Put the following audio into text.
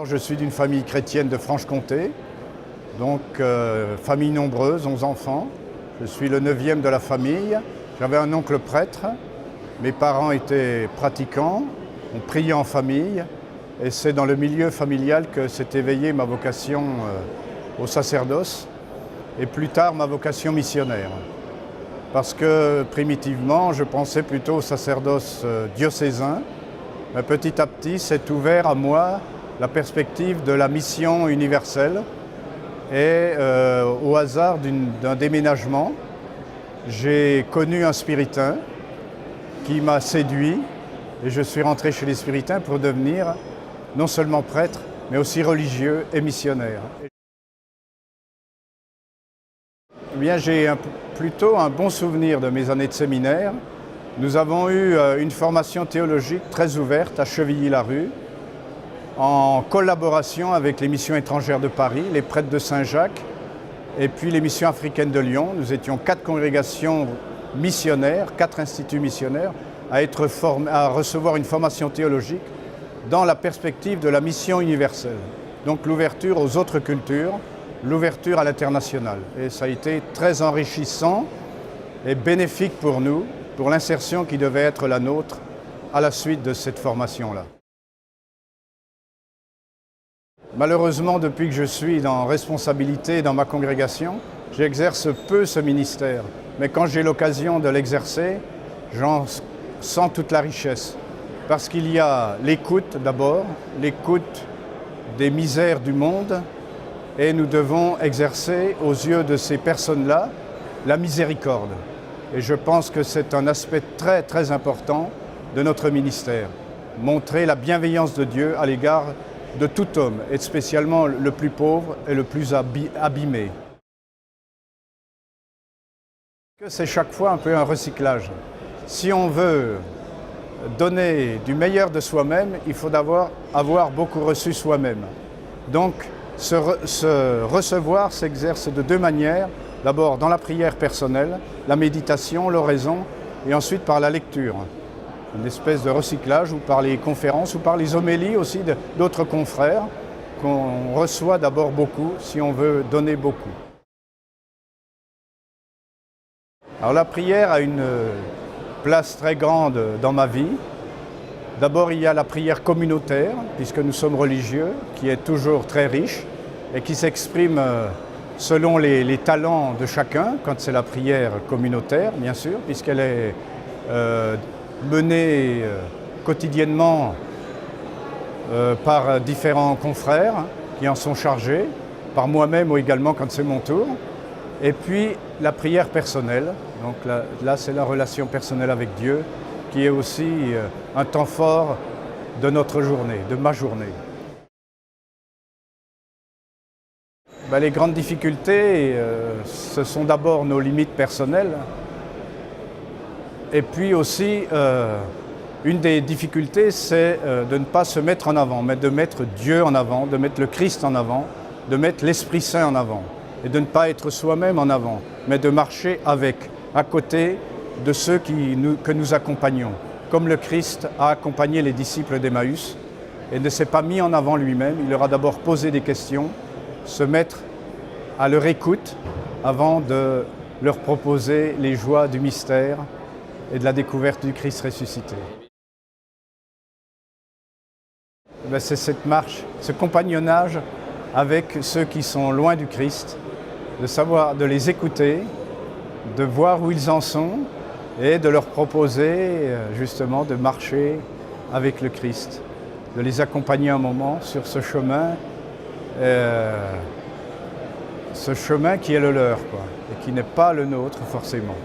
Je suis d'une famille chrétienne de Franche-Comté, donc famille nombreuse, 11 enfants. Je suis le 9e de la famille. J'avais un oncle prêtre. Mes parents étaient pratiquants, on priait en famille. Et c'est dans le milieu familial que s'est éveillée ma vocation au sacerdoce et plus tard ma vocation missionnaire. Parce que primitivement, je pensais plutôt au sacerdoce diocésain. Mais petit à petit, s'est ouvert à moi la perspective de la mission universelle. Et au hasard d'un déménagement, j'ai connu un spiritain qui m'a séduit et je suis rentré chez les spiritains pour devenir non seulement prêtre, mais aussi religieux et missionnaire. Eh bien, j'ai plutôt un bon souvenir de mes années de séminaire. Nous avons eu une formation théologique très ouverte à Chevilly-la-Rue, en collaboration avec les missions étrangères de Paris, les prêtres de Saint-Jacques et puis les missions africaines de Lyon. Nous étions 4 congrégations missionnaires, 4 instituts missionnaires à recevoir une formation théologique dans la perspective de la mission universelle. Donc l'ouverture aux autres cultures, l'ouverture à l'international. Et ça a été très enrichissant et bénéfique pour nous, pour l'insertion qui devait être la nôtre à la suite de cette formation-là. Malheureusement, depuis que je suis en responsabilité dans ma congrégation, j'exerce peu ce ministère. Mais quand j'ai l'occasion de l'exercer, j'en sens toute la richesse. Parce qu'il y a l'écoute d'abord, l'écoute des misères du monde, et nous devons exercer aux yeux de ces personnes-là la miséricorde. Et je pense que c'est un aspect très très important de notre ministère. Montrer la bienveillance de Dieu à l'égard de tout homme, et spécialement le plus pauvre et le plus abîmé. C'est chaque fois un peu un recyclage. Si on veut donner du meilleur de soi-même, il faut d'abord avoir beaucoup reçu soi-même. Donc, se recevoir s'exerce de 2 manières. D'abord dans la prière personnelle, la méditation, l'oraison, et ensuite par la lecture. Une espèce de recyclage, ou par les conférences, ou par les homélies aussi d'autres confrères, qu'on reçoit d'abord beaucoup, si on veut donner beaucoup. Alors la prière a une place très grande dans ma vie. D'abord, il y a la prière communautaire, puisque nous sommes religieux, qui est toujours très riche et qui s'exprime selon les talents de chacun, quand c'est la prière communautaire, bien sûr, puisqu'elle est menée quotidiennement par différents confrères qui en sont chargés, par moi-même ou également quand c'est mon tour. Et puis la prière personnelle, donc là c'est la relation personnelle avec Dieu, qui est aussi un temps fort de notre journée, de ma journée. Les grandes difficultés, ce sont d'abord nos limites personnelles. Et puis aussi, une des difficultés, c'est de ne pas se mettre en avant, mais de mettre Dieu en avant, de mettre le Christ en avant, de mettre l'Esprit Saint en avant. Et de ne pas être soi-même en avant, mais de marcher avec, à côté de ceux que nous accompagnons. Comme le Christ a accompagné les disciples d'Emmaüs et ne s'est pas mis en avant lui-même, il leur a d'abord posé des questions, se mettre à leur écoute avant de leur proposer les joies du mystère et de la découverte du Christ ressuscité. C'est cette marche, ce compagnonnage avec ceux qui sont loin du Christ, de les écouter, de voir où ils en sont et de leur proposer justement de marcher avec le Christ, de les accompagner un moment sur ce chemin qui est le leur, et qui n'est pas le nôtre forcément.